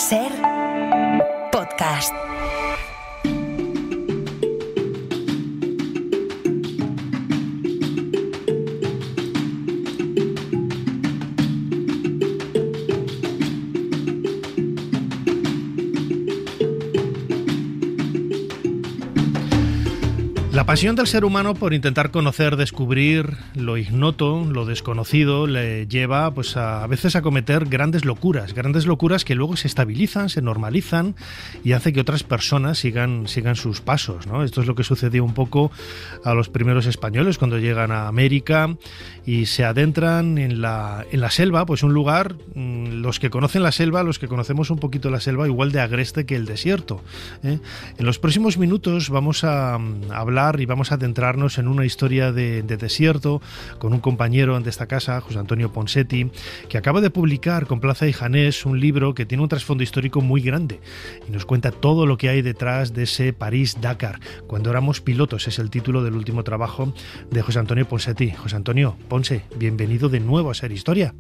Ser podcast. La pasión del ser humano por intentar conocer, descubrir lo ignoto, lo desconocido, le lleva pues a veces a cometer grandes locuras que luego se estabilizan, se normalizan y hace que otras personas sigan sus pasos, ¿no? Esto es lo que sucedió un poco a los primeros españoles cuando llegan a América y se adentran en la selva, pues un lugar, los que conocen la selva, los que conocemos un poquito la selva, igual de agreste que el desierto, ¿eh? En los próximos minutos vamos a hablar y vamos a adentrarnos en una historia de desierto con un compañero de esta casa, José Antonio Ponseti, que acaba de publicar con Plaza y Janés un libro que tiene un trasfondo histórico muy grande y nos cuenta todo lo que hay detrás de ese París-Dakar. Cuando éramos pilotos es el título del último trabajo de José Antonio Ponseti. José Antonio Ponce, bienvenido de nuevo a Ser Historia.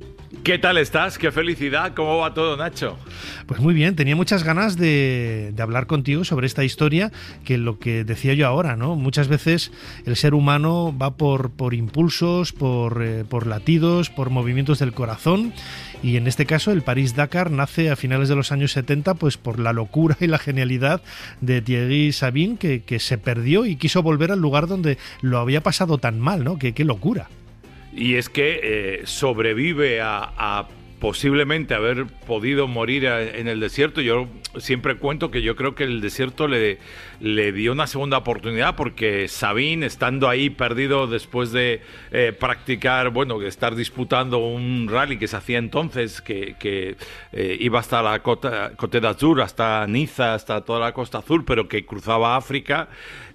¿Qué tal estás? ¡Qué felicidad! ¿Cómo va todo, Nacho? Pues muy bien, tenía muchas ganas de hablar contigo sobre esta historia, que lo que decía yo ahora, ¿no? Muchas veces el ser humano va por impulsos, por latidos, por movimientos del corazón, y en este caso el París-Dakar nace a finales de los años 70 pues por la locura y la genialidad de Thierry Sabine, que se perdió y quiso volver al lugar donde lo había pasado tan mal, ¿no? ¡Qué locura! Y es que sobrevive a posiblemente haber podido morir en el desierto. Yo siempre cuento que yo creo que el desierto le dio una segunda oportunidad, porque Sabine, estando ahí perdido después de practicar, de estar disputando un rally que se hacía entonces, que iba hasta la Côte d'Azur, hasta Niza, hasta toda la Costa Azul, pero que cruzaba África.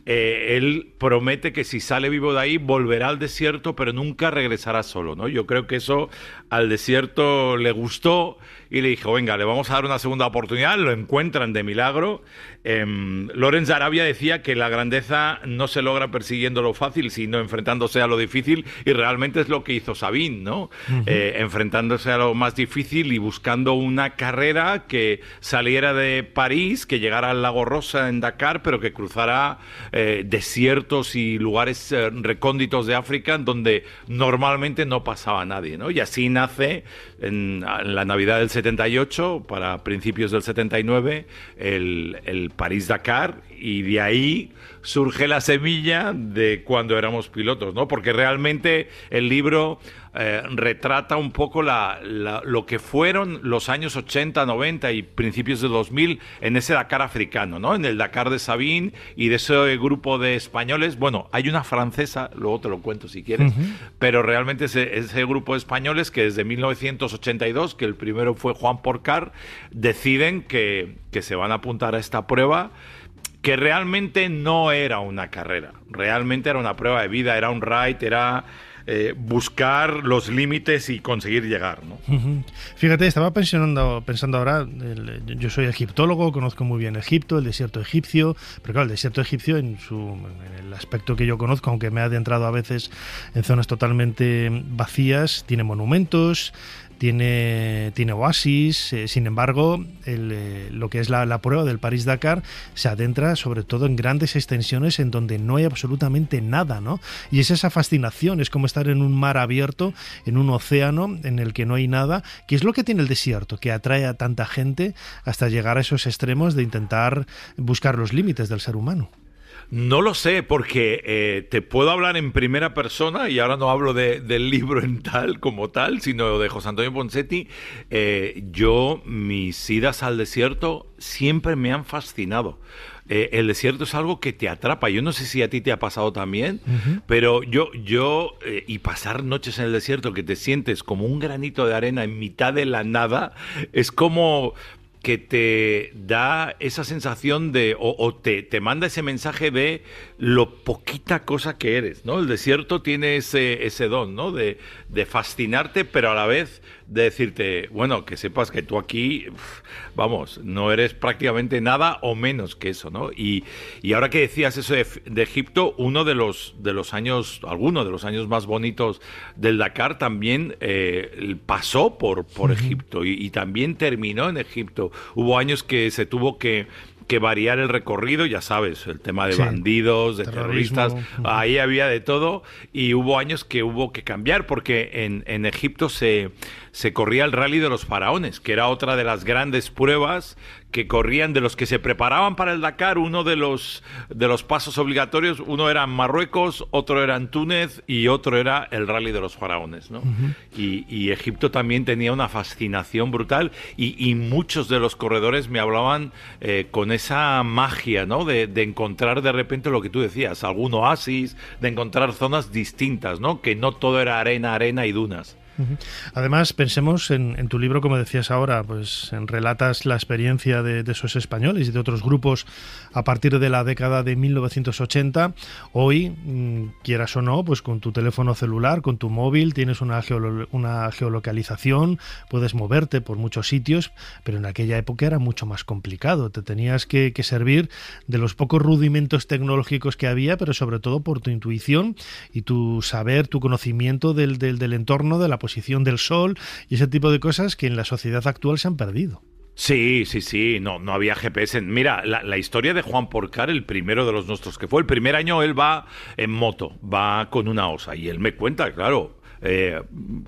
Él promete que si sale vivo de ahí volverá al desierto, pero nunca regresará solo, ¿no? Yo creo que eso al desierto le gustó y le dijo, venga, le vamos a dar una segunda oportunidad. Lo encuentran de milagro. Lawrence de Arabia decía que la grandeza no se logra persiguiendo lo fácil, sino enfrentándose a lo difícil, y realmente es lo que hizo Sabine, ¿no? Uh-huh. Enfrentándose a lo más difícil y buscando una carrera que saliera de París, que llegara al Lago Rosa en Dakar, pero que cruzara desiertos y lugares recónditos de África donde normalmente no pasaba nadie, ¿no? Y así nace en la Navidad del 78, para principios del 79, el París-Dakar, y de ahí surge la semilla de cuando éramos pilotos, ¿no? Porque realmente el libro retrata un poco lo que fueron los años 80, 90 y principios de 2000 en ese Dakar africano, ¿no? En el Dakar de Sabine y de ese grupo de españoles. Bueno, hay una francesa, luego te lo cuento si quieres, uh-huh. Pero realmente ese grupo de españoles que desde 1982, que el primero fue Juan Porcar, deciden que se van a apuntar a esta prueba, que realmente no era una carrera, realmente era una prueba de vida, era un ride, era buscar los límites y conseguir llegar, ¿no? Fíjate, estaba pensando ahora, yo soy egiptólogo, conozco muy bien Egipto, el desierto egipcio, pero claro, el desierto egipcio en el aspecto que yo conozco, aunque me he adentrado a veces en zonas totalmente vacías, tiene monumentos, tiene oasis, sin embargo, lo que es la prueba del París-Dakar se adentra sobre todo en grandes extensiones en donde no hay absolutamente nada, ¿no? Y es esa fascinación, es como estar en un mar abierto, en un océano en el que no hay nada, que es lo que tiene el desierto, que atrae a tanta gente hasta llegar a esos extremos de intentar buscar los límites del ser humano. No lo sé, porque te puedo hablar en primera persona, y ahora no hablo del libro como tal, sino de José Antonio Ponseti. Mis idas al desierto siempre me han fascinado. El desierto es algo que te atrapa. Yo no sé si a ti te ha pasado también, uh-huh. Pero y pasar noches en el desierto, que te sientes como un granito de arena en mitad de la nada, es como que te da esa sensación de, o te manda ese mensaje de lo poquita cosa que eres, ¿no? El desierto tiene ese don, ¿no? De fascinarte, pero a la vez decirte, bueno, que sepas que tú aquí, vamos, no eres prácticamente nada o menos que eso, ¿no? Y ahora que decías eso de Egipto, alguno de los años más bonitos del Dakar también pasó por Egipto y también terminó en Egipto. Hubo años que se tuvo que variar el recorrido, ya sabes, el tema de bandidos, de terroristas, ahí había de todo, y hubo años que hubo que cambiar, porque en Egipto se corría el Rally de los Faraones, que era otra de las grandes pruebas que corrían, de los que se preparaban para el Dakar. Uno de los pasos obligatorios, uno era en Marruecos, otro era en Túnez y otro era el Rally de los Faraones, ¿no? Y Egipto también tenía una fascinación brutal, y muchos de los corredores me hablaban con esa magia, ¿no? De encontrar de repente lo que tú decías, algún oasis, de encontrar zonas distintas, ¿no? Que no todo era arena y dunas. Además, pensemos en tu libro, como decías ahora, pues relatas la experiencia de esos españoles y de otros grupos a partir de la década de 1980. Hoy, quieras o no, pues con tu teléfono celular, con tu móvil, tienes una geolocalización, puedes moverte por muchos sitios, pero en aquella época era mucho más complicado. Te tenías que servir de los pocos rudimentos tecnológicos que había, pero sobre todo por tu intuición y tu saber, tu conocimiento del entorno, de la posición del sol y ese tipo de cosas que en la sociedad actual se han perdido. Sí, no había GPS. Mira, la historia de Juan Porcar, el primero de los nuestros que fue, el primer año él va en moto, va con una Osa, y él me cuenta, claro,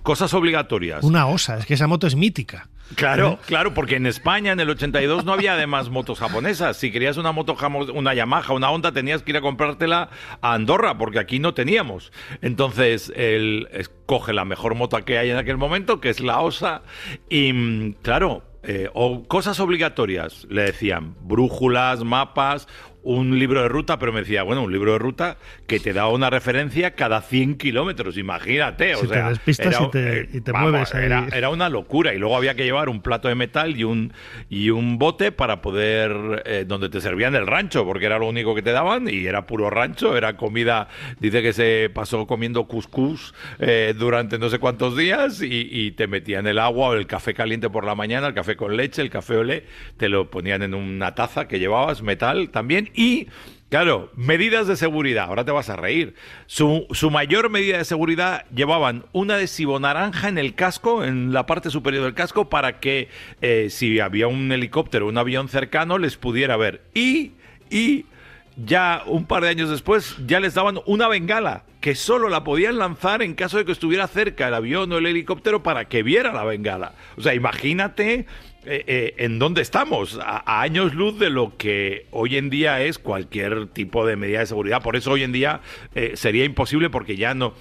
cosas obligatorias. Una Osa, es que esa moto es mítica. Claro, porque en España en el 82 no había además motos japonesas. Si querías una moto, una Yamaha, una Honda, tenías que ir a comprártela a Andorra, porque aquí no teníamos. Entonces él coge la mejor moto que hay en aquel momento, que es la Osa, y claro, o cosas obligatorias, le decían, brújulas, mapas, un libro de ruta, pero me decía, bueno, un libro de ruta que te da una referencia cada 100 kilómetros, imagínate. Si te despistas y te mueves ahí. Era una locura, y luego había que llevar un plato de metal y un bote para poder, donde te servían el rancho, porque era lo único que te daban, y era puro rancho, era comida. Dice que se pasó comiendo cuscús durante no sé cuántos días, y te metían el agua o el café caliente por la mañana, el café con leche, el café olé, te lo ponían en una taza que llevabas, metal también. Y, claro, medidas de seguridad, ahora te vas a reír. Su mayor medida de seguridad, llevaban un adhesivo naranja en el casco, en la parte superior del casco, para que si había un helicóptero o un avión cercano, les pudiera ver. Y ya un par de años después, ya les daban una bengala, que solo la podían lanzar en caso de que estuviera cerca el avión o el helicóptero, para que viera la bengala. O sea, imagínate en dónde estamos, a años luz de lo que hoy en día es cualquier tipo de medida de seguridad. Por eso hoy en día sería imposible, porque ya no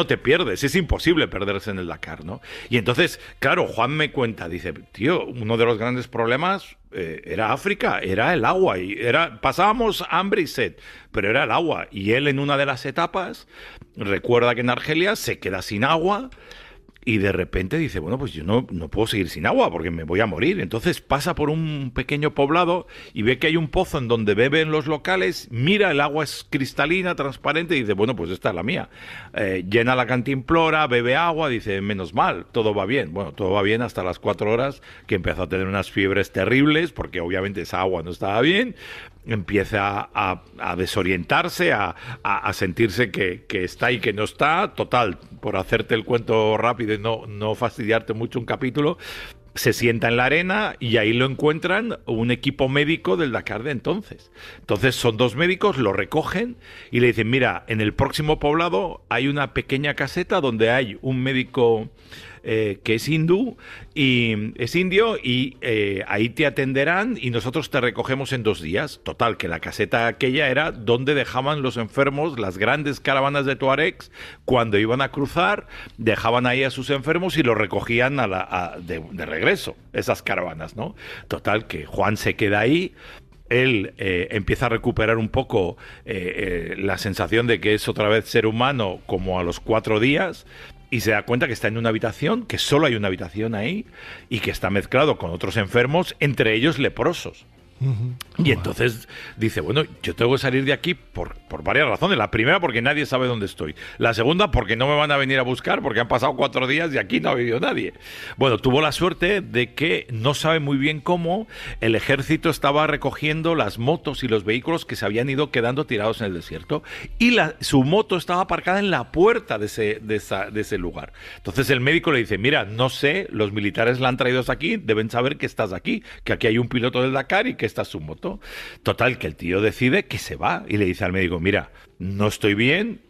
te pierdes, es imposible perderse en el Dakar, ¿no? Y entonces, claro, Juan me cuenta, dice, tío, uno de los grandes problemas era África, era el agua, y pasábamos hambre y sed, pero era el agua. Y él, en una de las etapas, recuerda que en Argelia se queda sin agua, y de repente dice, bueno, pues yo no puedo seguir sin agua porque me voy a morir. Entonces pasa por un pequeño poblado y ve que hay un pozo en donde beben los locales, mira, el agua es cristalina, transparente, y dice, bueno, pues esta es la mía. Llena la cantimplora, bebe agua, dice, menos mal, todo va bien. Bueno, todo va bien hasta las 4 horas, que empezó a tener unas fiebres terribles, porque obviamente esa agua no estaba bien. Empieza a desorientarse, a sentirse que está y que no está. Total, por hacerte el cuento rápido y no fastidiarte mucho un capítulo, se sienta en la arena y ahí lo encuentran un equipo médico del Dakar de entonces. Entonces son 2 médicos, lo recogen y le dicen, mira, en el próximo poblado hay una pequeña caseta donde hay un médico que es indio, y ahí te atenderán y nosotros te recogemos en 2 días. Total, que la caseta aquella era donde dejaban los enfermos, las grandes caravanas de tuaregs, cuando iban a cruzar, dejaban ahí a sus enfermos y los recogían de regreso, esas caravanas, ¿no? Total, que Juan se queda ahí. Él empieza a recuperar un poco la sensación de que es otra vez ser humano, como a los 4 días, y se da cuenta que está en una habitación, que solo hay una habitación ahí, y que está mezclado con otros enfermos, entre ellos leprosos. Y entonces dice, bueno, yo tengo que salir de aquí por varias razones. La primera, porque nadie sabe dónde estoy. La segunda, porque no me van a venir a buscar, porque han pasado 4 días y aquí no ha vivido nadie. Bueno, tuvo la suerte de que no sabe muy bien cómo el ejército estaba recogiendo las motos y los vehículos que se habían ido quedando tirados en el desierto. Y su moto estaba aparcada en la puerta de ese lugar. Entonces el médico le dice, mira, no sé, los militares la han traído hasta aquí, deben saber que estás aquí, que aquí hay un piloto del Dakar y que esta es su moto. Total, que el tío decide que se va y le dice al médico, mira, no estoy bien,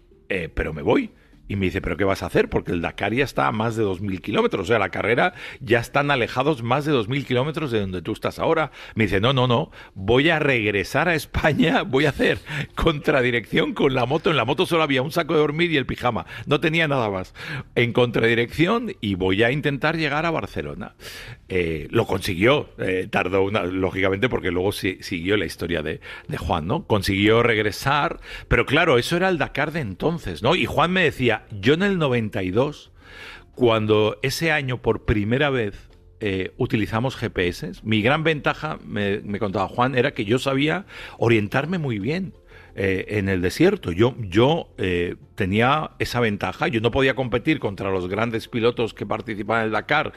pero me voy. Y me dice, ¿pero qué vas a hacer? Porque el Dakar ya está a más de 2.000 kilómetros. O sea, la carrera ya están alejados más de 2.000 kilómetros de donde tú estás ahora. Me dice, no, voy a regresar a España, voy a hacer contradirección con la moto. En la moto solo había un saco de dormir y el pijama. No tenía nada más. En contradirección y voy a intentar llegar a Barcelona. Lo consiguió. Tardó lógicamente, porque luego siguió la historia de Juan, ¿no? Consiguió regresar. Pero claro, eso era el Dakar de entonces, ¿no? Y Juan me decía, yo en el 92, cuando ese año por primera vez utilizamos GPS, mi gran ventaja, me contaba Juan, era que yo sabía orientarme muy bien en el desierto. Yo tenía esa ventaja. Yo no podía competir contra los grandes pilotos que participaban en el Dakar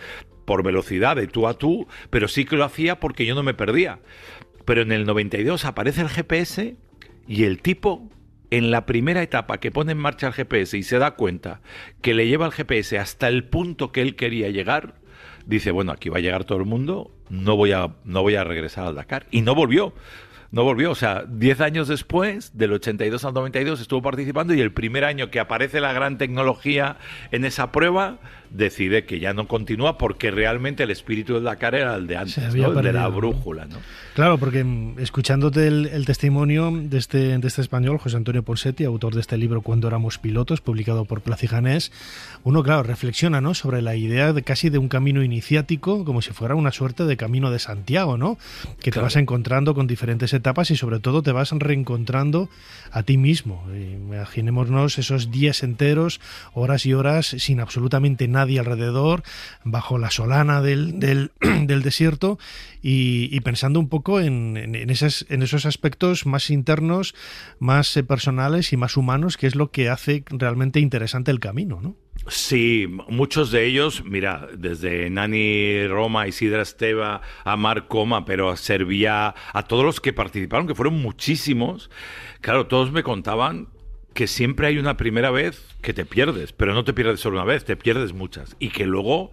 por velocidad de tú a tú, pero sí que lo hacía porque yo no me perdía. Pero en el 92 aparece el GPS y el tipo, en la primera etapa que pone en marcha el GPS y se da cuenta que le lleva el GPS hasta el punto que él quería llegar, dice, bueno, aquí va a llegar todo el mundo, no voy a regresar al Dakar. Y no volvió. O sea, 10 años después, del 82 al 92, estuvo participando y el primer año que aparece la gran tecnología en esa prueba, decide que ya no continúa porque realmente el espíritu del Dakar era el de antes, ¿no? El de la brújula, ¿no? Claro, porque escuchándote el testimonio de este español, José Antonio Ponseti, autor de este libro Cuando éramos pilotos, publicado por Plaza y Janés, uno, claro, reflexiona, ¿no?, sobre la idea de casi de un camino iniciático, como si fuera una suerte de camino de Santiago, ¿no? Que te vas encontrando con diferentes etapas y sobre todo te vas reencontrando a ti mismo. Imaginémonos esos días enteros, horas y horas, sin absolutamente nadie alrededor, bajo la solana del desierto y pensando un poco en esos aspectos más internos, más personales y más humanos, que es lo que hace realmente interesante el camino, ¿no? Sí, muchos de ellos, mira, desde Nani Roma, Isidra Esteva, a Marc Coma, pero a Serviá, a todos los que participaron, que fueron muchísimos, claro, todos me contaban que siempre hay una primera vez que te pierdes, pero no te pierdes solo una vez, te pierdes muchas, y que luego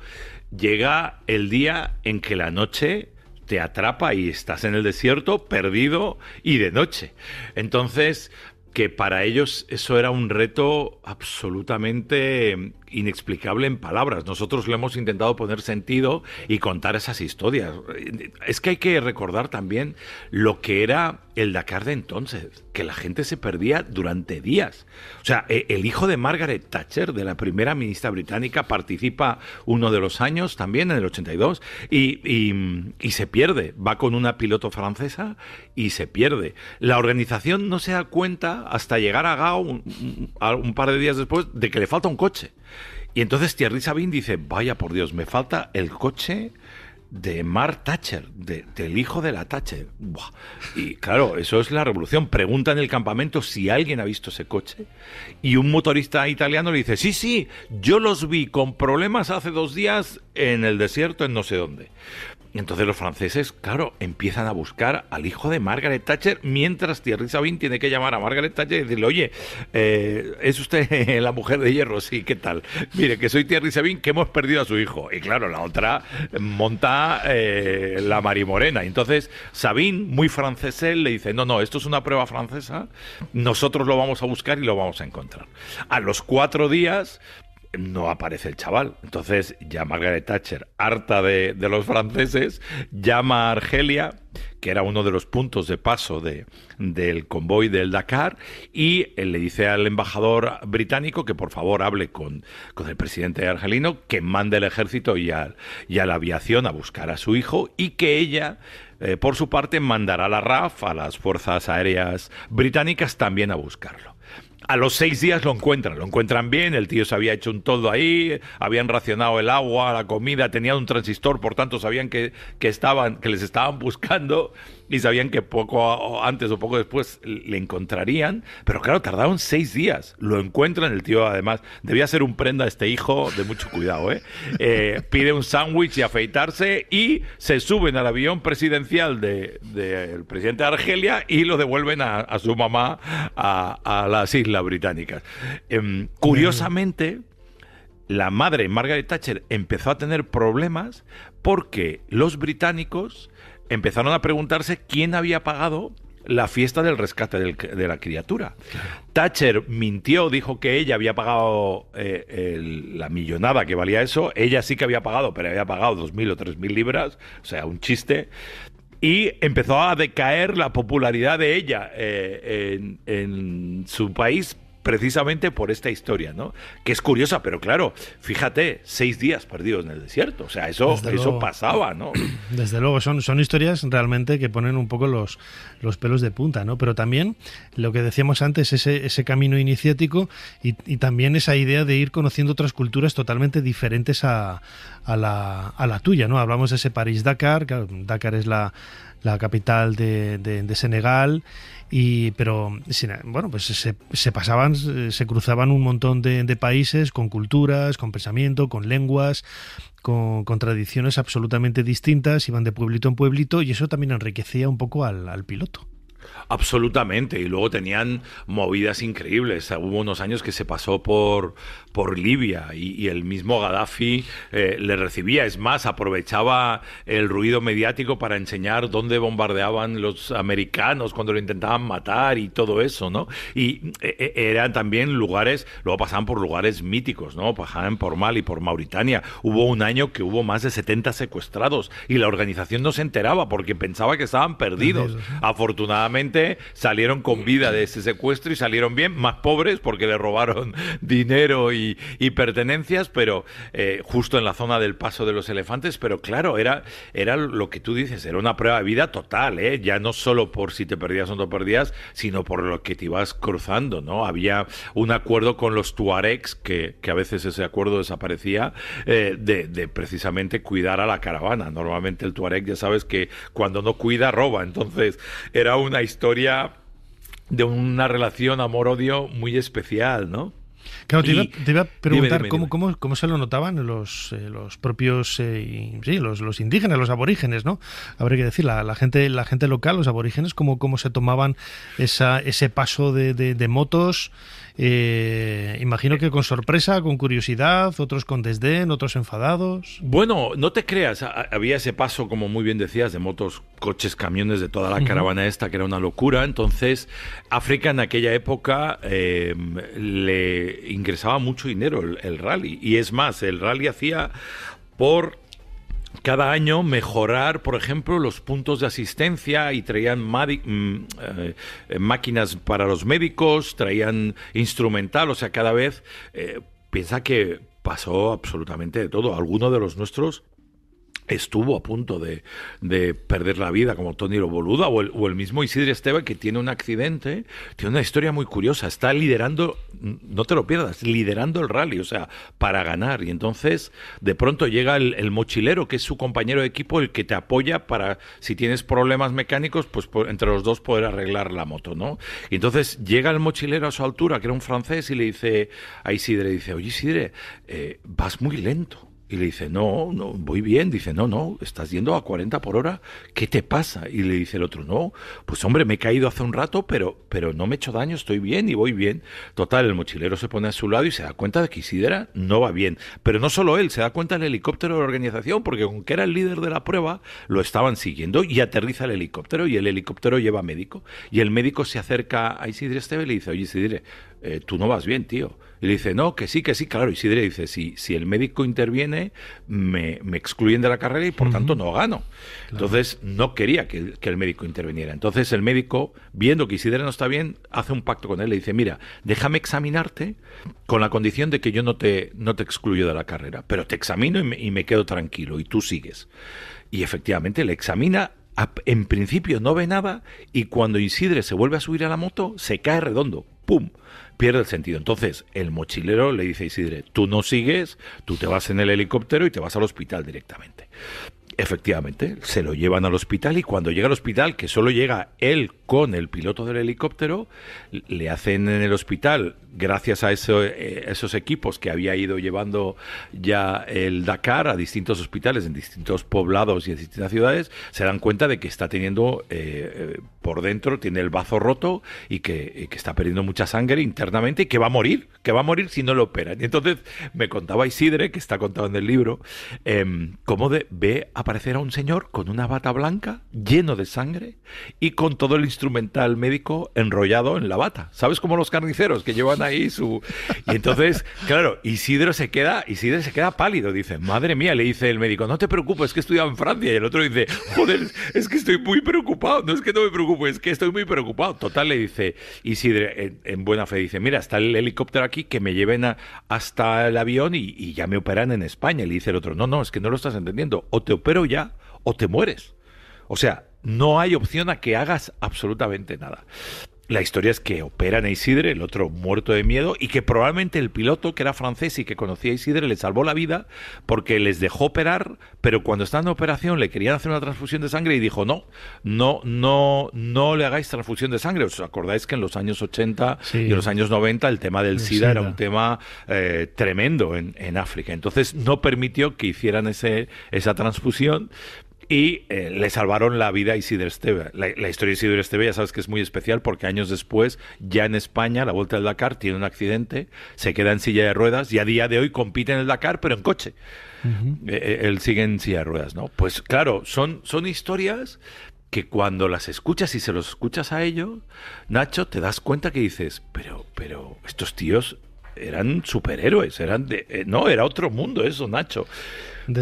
llega el día en que la noche te atrapa y estás en el desierto, perdido y de noche. Entonces, que para ellos eso era un reto absolutamente inexplicable en palabras. Nosotros le hemos intentado poner sentido y contar esas historias. Es que hay que recordar también lo que era el Dakar de entonces, que la gente se perdía durante días. O sea, el hijo de Margaret Thatcher, de la primera ministra británica, participa uno de los años también, en el 82, y se pierde. Va con una piloto francesa y se pierde. La organización no se da cuenta hasta llegar a Gao un par de días después de que le falta un coche. Y entonces Thierry Sabine dice, vaya por Dios, me falta el coche de Mark Thatcher, del hijo de la Thatcher. Buah. Y claro, eso es la revolución. Pregunta en el campamento si alguien ha visto ese coche y un motorista italiano le dice, sí, yo los vi con problemas hace 2 días en el desierto en no sé dónde. Y entonces los franceses, claro, empiezan a buscar al hijo de Margaret Thatcher, mientras Thierry Sabine tiene que llamar a Margaret Thatcher y decirle, oye, ¿es usted la mujer de hierro? Sí, ¿qué tal? Mire, que soy Thierry Sabine, que hemos perdido a su hijo. Y claro, la otra monta la marimorena. Entonces Sabine, muy francés, le dice, no, esto es una prueba francesa, nosotros lo vamos a buscar y lo vamos a encontrar. A los 4 días... no aparece el chaval. Entonces ya Margaret Thatcher, harta de los franceses, llama a Argelia, que era uno de los puntos de paso del convoy del Dakar, y le dice al embajador británico que por favor hable con el presidente argelino, que mande el ejército y a la aviación a buscar a su hijo, y que ella, por su parte, mandará a la RAF, a las fuerzas aéreas británicas, también a buscarlo. A los 6 días lo encuentran bien, el tío se había hecho un toldo ahí, habían racionado el agua, la comida, tenían un transistor, por tanto sabían que les estaban buscando y sabían que poco antes o poco después le encontrarían, pero claro, tardaron 6 días, lo encuentran, el tío además, debía ser un prenda este hijo de mucho cuidado, pide un sándwich y afeitarse y se suben al avión presidencial del presidente de Argelia y lo devuelven a su mamá a las Islas Británicas. Curiosamente, la madre, Margaret Thatcher, empezó a tener problemas porque los británicos empezaron a preguntarse quién había pagado la fiesta del rescate de la criatura. Thatcher mintió, dijo que ella había pagado la millonada que valía eso. Ella sí que había pagado, pero había pagado 2.000 o 3.000 libras, o sea, un chiste. Y empezó a decaer la popularidad de ella en su país precisamente por esta historia, ¿no? Que es curiosa, pero claro, fíjate, 6 días perdidos en el desierto, o sea, eso pasaba, ¿no? Desde luego, son historias realmente que ponen un poco los pelos de punta, ¿no? Pero también, lo que decíamos antes, ese camino iniciático y también esa idea de ir conociendo otras culturas totalmente diferentes a la tuya, ¿no? Hablamos de ese París-Dakar, claro, Dakar es la capital de Senegal, pero bueno, pues se cruzaban un montón de países con culturas, con pensamiento, con lenguas, con tradiciones absolutamente distintas, iban de pueblito en pueblito y eso también enriquecía un poco al piloto. Absolutamente, y luego tenían movidas increíbles. Hubo unos años que se pasó por Libia y el mismo Gaddafi le recibía. Es más, aprovechaba el ruido mediático para enseñar dónde bombardeaban los americanos cuando lo intentaban matar y todo eso, ¿no? Y eran también lugares, luego pasaban por lugares míticos, ¿no? Pasaban por Mali, por Mauritania. Hubo un año que hubo más de 70 secuestrados y la organización no se enteraba porque pensaba que estaban perdidos. Afortunadamente salieron con vida de ese secuestro y salieron bien, más pobres porque le robaron dinero y pertenencias, pero justo en la zona del Paso de los Elefantes, pero claro, era lo que tú dices, era una prueba de vida total, ya no solo por si te perdías o no perdías, sino por lo que te ibas cruzando, ¿no? Había un acuerdo con los tuaregs, que a veces ese acuerdo desaparecía, de precisamente cuidar a la caravana. Normalmente el tuareg, ya sabes que cuando no cuida, roba, entonces era una historia de una relación amor-odio muy especial, ¿no? Claro, te iba a preguntar cómo se lo notaban los propios los indígenas, los aborígenes, ¿no? Habría que decir, la gente local, los aborígenes, cómo se tomaban ese paso de motos. Imagino que con sorpresa, con curiosidad, otros con desdén, otros enfadados. Bueno, no te creas, había ese paso, como muy bien decías, de motos, coches, camiones, de toda la caravana esta, que era una locura. Entonces, África en aquella época le ingresaba mucho dinero el rally, y es más, el rally hacía por cada año mejorar, por ejemplo, los puntos de asistencia, y traían máquinas para los médicos, traían instrumental, o sea, cada vez piensa que pasó absolutamente de todo. Alguno de los nuestros estuvo a punto de perder la vida, como Tony Boluda o el mismo Isidre Esteve, que tiene un accidente, tiene una historia muy curiosa, está liderando, no te lo pierdas, liderando el rally, o sea, para ganar, y entonces de pronto llega el mochilero, que es su compañero de equipo, el que te apoya para, si tienes problemas mecánicos, pues entre los dos poder arreglar la moto, ¿no? Y entonces llega el mochilero a su altura, que era un francés, y le dice a Isidre, oye Isidre, vas muy lento. Y le dice, no, voy bien. Dice, no, estás yendo a 40 por hora. ¿Qué te pasa? Y le dice el otro, no, pues hombre, me he caído hace un rato, pero no me he hecho daño, estoy bien y voy bien. Total, el mochilero se pone a su lado y se da cuenta de que Isidre no va bien. Pero no solo él, se da cuenta el helicóptero de la organización, porque aunque era el líder de la prueba, lo estaban siguiendo, y aterriza el helicóptero, y el helicóptero lleva médico. Y el médico se acerca a Isidre Esteve y le dice, oye Isidre, tú no vas bien, tío. Y le dice, no, que sí, claro. Y Isidre dice, si el médico interviene, me excluyen de la carrera y por tanto no gano. Claro. Entonces no quería que el médico interviniera. Entonces el médico, viendo que Isidre no está bien, hace un pacto con él. Le dice, mira, déjame examinarte con la condición de que yo no te excluyo de la carrera, pero te examino y me quedo tranquilo y tú sigues. Y efectivamente le examina. En principio no ve nada, y cuando Isidre se vuelve a subir a la moto, se cae redondo. ¡Pum! pierde el sentido. Entonces, el mochilero le dice a Isidre, tú no sigues, tú te vas en el helicóptero y te vas al hospital directamente. Efectivamente, se lo llevan al hospital y cuando llega al hospital, que solo llega él con el piloto del helicóptero, le hacen en el hospital, gracias a esos equipos que había ido llevando ya el Dakar a distintos hospitales en distintos poblados y en distintas ciudades, se dan cuenta de que está teniendo por dentro, tiene el bazo roto y que está perdiendo mucha sangre internamente y que va a morir si no lo operan. Y entonces me contaba Isidre, que está contado en el libro, cómo ve aparecer a un señor con una bata blanca, lleno de sangre y con todo el instrumental médico enrollado en la bata. ¿Sabes? Como los carniceros que llevan ahí su... Y entonces, claro, Isidre se queda pálido. Dice, madre mía, le dice el médico, no te preocupes, es que he estudiado en Francia. Y el otro dice, joder, es que estoy muy preocupado. No es que no me preocupe, es que estoy muy preocupado. Total, le dice Isidre, en buena fe, dice, mira, está el helicóptero aquí, que me lleven hasta el avión y ya me operan en España. Y le dice el otro, no, es que no lo estás entendiendo. O te opero ya o te mueres. O sea, no hay opción a que hagas absolutamente nada. La historia es que operan a Isidre, el otro muerto de miedo, y que probablemente el piloto, que era francés y que conocía a Isidre, le salvó la vida porque les dejó operar, pero cuando estaban en operación le querían hacer una transfusión de sangre y dijo, no le hagáis transfusión de sangre. ¿Os acordáis que en los años 80 y en los años 90 el tema del SIDA era un tema tremendo en África? Entonces no permitió que hicieran esa transfusión. Y le salvaron la vida a Isidre Esteve. La historia de Isidre Esteve ya sabes que es muy especial porque años después, ya en España, la Vuelta del Dakar, tiene un accidente, se queda en silla de ruedas y a día de hoy compite en el Dakar, pero en coche. Él sigue en silla de ruedas, ¿no? Pues claro, son historias que cuando las escuchas y se los escuchas a ellos, Nacho, te das cuenta que dices, pero estos eran superhéroes, era otro mundo eso, Nacho.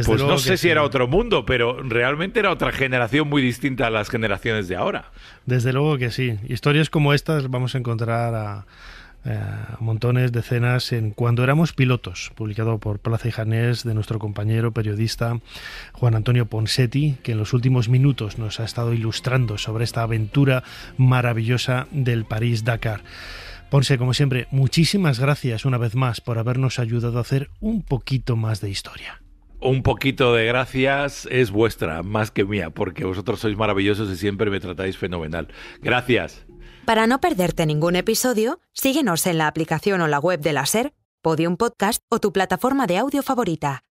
Pues no sé si era otro mundo, pero realmente era otra generación muy distinta a las generaciones de ahora. Desde luego que sí. Historias como estas vamos a encontrar a montones, decenas en Cuando éramos pilotos, publicado por Plaza y Janés, de nuestro compañero periodista Juan Antonio Ponseti, que en los últimos minutos nos ha estado ilustrando sobre esta aventura maravillosa del París-Dakar. Ponce, como siempre, muchísimas gracias una vez más por habernos ayudado a hacer un poquito más de historia. Un poquito de gracias es vuestra, más que mía, porque vosotros sois maravillosos y siempre me tratáis fenomenal. Gracias. Para no perderte ningún episodio, síguenos en la aplicación o la web de la SER, Podium Podcast o tu plataforma de audio favorita.